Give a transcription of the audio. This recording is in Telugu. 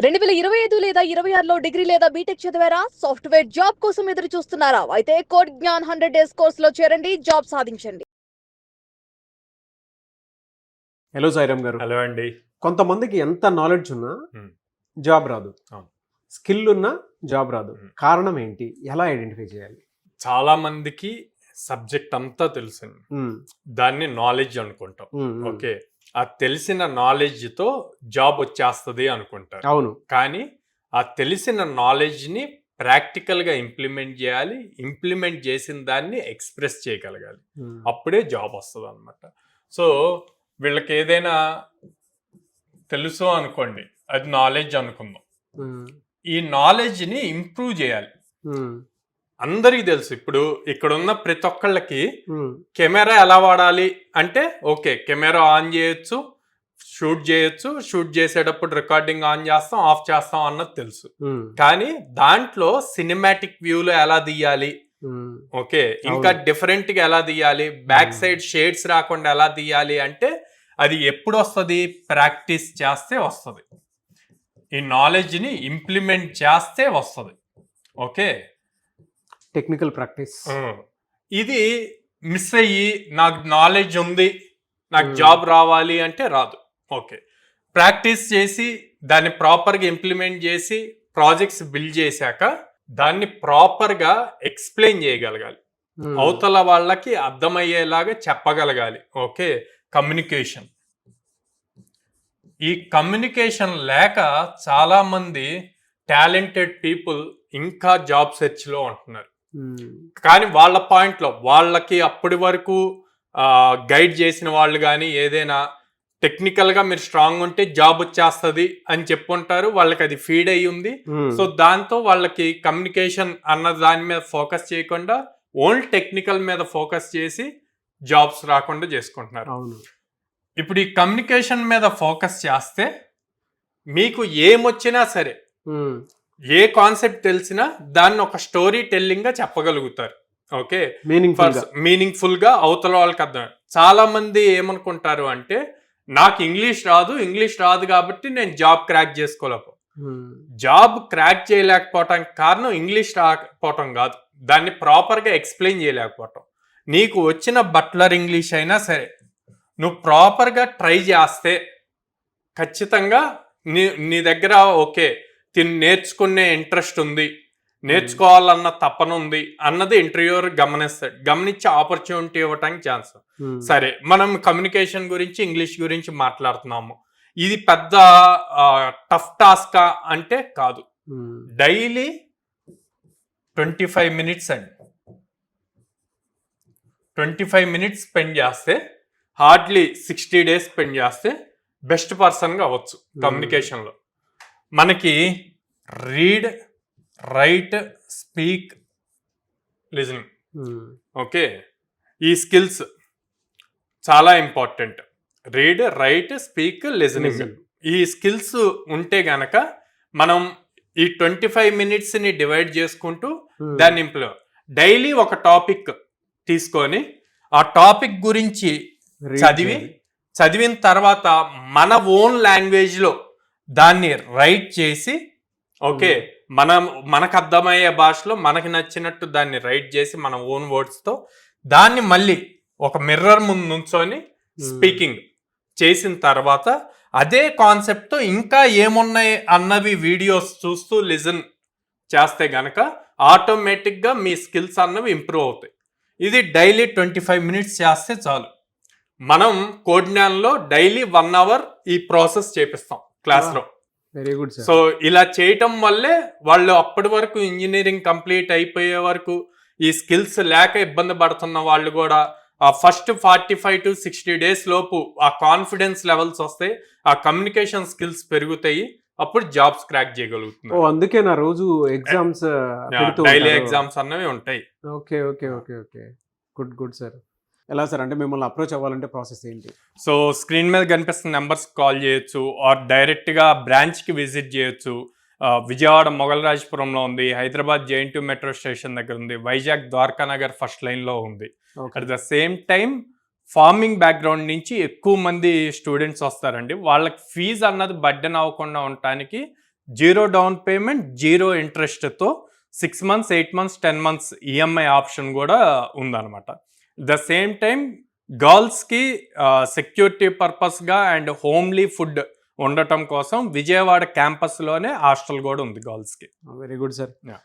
2025 లేదా 26లో డిగ్రీ లేదా బీటెక్ చదివారా? సాఫ్ట్వేర్ జాబ్ కోసం ఎదురు చూస్తున్నారా? అయితే కోడ్ జ్ఞాన్ 100 డేస్ కోర్సులో చేరండి, జాబ్ సాధించండి. హలో సాయిరామ్ గారు. హలో అండి. కొంతమందికి ఎంత నాలెడ్జ్ ఉన్నా జాబ్ రాదు, స్కిల్ ఉన్నా జాబ్ రాదు. కారణం ఏంటి? ఎలా ఐడెంటిఫై చేయాలి? చాలా మందికి సబ్జెక్ట్ అంతా తెలుసు, దాన్ని నాలెడ్జ్ అనుకుంటాం. ఓకే, ఆ తెలిసిన నాలెడ్జ్ తో జాబ్ వచ్చేస్తుంది అనుకుంటారు. అవును, కానీ ఆ తెలిసిన నాలెడ్జ్ ని ప్రాక్టికల్ గా ఇంప్లిమెంట్ చేయాలి. ఇంప్లిమెంట్ చేసిన దాన్ని ఎక్స్ప్రెస్ చేయగలగాలి, అప్పుడే జాబ్ వస్తుంది అనమాట. సో వీళ్ళకి ఏదైనా తెలుసు అనుకోండి, అది నాలెడ్జ్ అనుకుందాం. ఈ నాలెడ్జ్ ని ఇంప్రూవ్ చేయాలి. అందరికి తెలుసు, ఇప్పుడు ఇక్కడ ఉన్న ప్రతి ఒక్కళ్ళకి కెమెరా ఎలా వాడాలి అంటే, ఓకే కెమెరా ఆన్ చేయొచ్చు, షూట్ చేయొచ్చు, షూట్ చేసేటప్పుడు రికార్డింగ్ ఆన్ చేస్తాం, ఆఫ్ చేస్తాం అన్నది తెలుసు. కానీ దాంట్లో సినిమాటిక్ వ్యూలో ఎలా తీయాలి, ఓకే ఇంకా డిఫరెంట్ గా ఎలా తీయాలి, బ్యాక్ సైడ్ షేడ్స్ రాకుండా ఎలా తీయాలి అంటే అది ఎప్పుడు వస్తుంది? ప్రాక్టీస్ చేస్తే వస్తుంది. ఈ నాలెడ్జ్ ని ఇంప్లిమెంట్ చేస్తే వస్తుంది. Okay, technical practice. ఇది మిస్ అయ్యి నాకు నాలెడ్జ్ ఉంది, నాకు జాబ్ రావాలి అంటే రాదు. ఓకే, ప్రాక్టీస్ చేసి దాన్ని ప్రాపర్గా ఇంప్లిమెంట్ చేసి ప్రాజెక్ట్స్ బిల్డ్ చేశాక దాన్ని ప్రాపర్గా ఎక్స్ప్లెయిన్ చేయగలగాలి, అవతల వాళ్ళకి అర్థమయ్యేలాగా చెప్పగలగాలి. Okay, communication. ఈ కమ్యూనికేషన్ లేక చాలా మంది టాలెంటెడ్ పీపుల్ ఇంకా జాబ్ సెర్చ్ లో ఉంటున్నారు. కానీ వాళ్ళ పాయింట్ లో వాళ్ళకి అప్పటి వరకు గైడ్ చేసిన వాళ్ళు కానీ ఏదైనా టెక్నికల్ గా మీరు స్ట్రాంగ్ ఉంటే జాబ్ వచ్చేస్తుంది అని చెప్పుంటారు, వాళ్ళకి అది ఫీడ్ అయ్యి ఉంది. సో దాంతో వాళ్ళకి కమ్యూనికేషన్ అన్న దాని మీద ఫోకస్ చేయకుండా ఓన్లీ టెక్నికల్ మీద ఫోకస్ చేసి జాబ్స్ రాకుండా చేసుకుంటున్నారు. ఇప్పుడు ఈ కమ్యూనికేషన్ మీద ఫోకస్ చేస్తే మీకు ఏమొచ్చినా సరే, ఏ కాన్సెప్ట్ తెలిసినా దాన్ని ఒక స్టోరీ టెల్లింగ్ గా చెప్పగలుగుతారు. ఓకే, మీనింగ్ఫుల్ గా అవతల వాళ్ళకి అర్థం. చాలా మంది ఏమనుకుంటారు అంటే, నాకు ఇంగ్లీష్ రాదు కాబట్టి నేను జాబ్ క్రాక్ చేసుకోలేకపో. జాబ్ క్రాక్ చేయలేకపోవటానికి కారణం ఇంగ్లీష్ రాకపోవటం కాదు, దాన్ని ప్రాపర్ గా ఎక్స్ప్లెయిన్ చేయలేకపోవటం. నీకు వచ్చిన బట్లర్ ఇంగ్లీష్ అయినా సరే నువ్వు ప్రాపర్గా ట్రై చేస్తే ఖచ్చితంగా నీ దగ్గర ఓకే నేర్చుకునే ఇంట్రెస్ట్ ఉంది, నేర్చుకోవాలన్న తపన ఉంది అన్నది ఇంటర్వ్యూర్ గమనిస్తాడు. గమనించి ఆపర్చునిటీ ఇవ్వటానికి ఛాన్స్. సరే, మనం కమ్యూనికేషన్ గురించి ఇంగ్లీష్ గురించి మాట్లాడుతున్నాము, ఇది పెద్ద టఫ్ టాస్క్ అంటే కాదు. డైలీ 25 మినిట్స్ అండి, 25 మినిట్స్ స్పెండ్ చేస్తే హార్డ్లీ 60 డేస్ స్పెండ్ చేస్తే బెస్ట్ పర్సన్గా అవ్వచ్చు. కమ్యూనికేషన్లో మనకి read, right, speak, listening, okay ఈ స్కిల్స్ చాలా important. Read, right, speak, listening, ఈ స్కిల్స్ ఉంటే గనక మనం ఈ 25 మినిట్స్ని డివైడ్ చేసుకుంటూ దాన్ని డైలీ ఒక టాపిక్ తీసుకొని ఆ టాపిక్ గురించి చదివిన తర్వాత మన ఓన్ లాంగ్వేజ్ లో దాన్ని రైట్ చేసి, ఓకే మనకు అర్థమయ్యే భాషలో మనకి నచ్చినట్టు దాన్ని రైట్ చేసి మన ఓన్ వర్డ్స్ తో దాన్ని మళ్ళీ ఒక మిర్రర్ ముందు నుంచొని స్పీకింగ్ చేసిన తర్వాత అదే కాన్సెప్ట్ తో ఇంకా ఏమున్నాయి అన్నవి వీడియోస్ చూస్తూ లిజన్ చేస్తే గనక ఆటోమేటిక్ గా మీ స్కిల్స్ అన్నవి ఇంప్రూవ్ అవుతాయి. ఇది డైలీ 25 మినిట్స్ చేస్తే చాలు. మనం కోడ్ జ్ఞాన్లో డైలీ 1 అవర్ ఈ ప్రాసెస్ చేపిస్తాం క్లాస్ లో. Very good. సో ఇలా చేయటం వల్లే వాళ్ళు అప్పటి వరకు ఇంజనీరింగ్ కంప్లీట్ అయిపోయే వరకు ఈ స్కిల్స్ లేక ఇబ్బంది పడుతున్న వాళ్ళు కూడా ఆ ఫస్ట్ 45 to 60 డేస్ లోపు ఆ కాన్ఫిడెన్స్ లెవెల్స్ వస్తాయి, ఆ కమ్యూనికేషన్ స్కిల్స్ పెరుగుతాయి, అప్పుడు జాబ్స్ క్రాక్ చేయగలుగుతున్నారు. అందుకే నా రోజు ఎగ్జామ్స్ డైలీ ఎగ్జామ్స్ అన్నవి ఉంటాయి. Okay okay okay okay good good sir. ఎలా సార్ అంటే మిమ్మల్ని అప్రోచ్ అవ్వాలంటే ప్రాసెస్ ఏంటి? సో స్క్రీన్ మీద కనిపిస్తున్న నెంబర్స్ కాల్ చేయొచ్చు, ఆర్ డైరెక్ట్గా బ్రాంచ్కి విజిట్ చేయొచ్చు. విజయవాడ మొగల్రాజపురంలో ఉంది, హైదరాబాద్ JNT మెట్రో స్టేషన్ దగ్గర ఉంది, వైజాగ్ ద్వారకా నగర్ ఫస్ట్ లైన్లో ఉంది. At the same time farming background నుంచి ఎక్కువ మంది స్టూడెంట్స్ వస్తారండి. వాళ్ళకి ఫీజు అన్నది బర్డెన్ అవ్వకుండా ఉండటానికి జీరో డౌన్ పేమెంట్, 0 ఇంట్రెస్ట్తో 6 months, 8 months, 10 months EMI option కూడా ఉందన్నమాట. ద సేమ్ టైం గర్ల్స్కి సెక్యూరిటీ పర్పస్గా అండ్ హోమ్లీ ఫుడ్ ఉండటం కోసం విజయవాడ క్యాంపస్లోనే హాస్టల్ కూడా ఉంది గర్ల్స్కి. Very good sir. Yeah.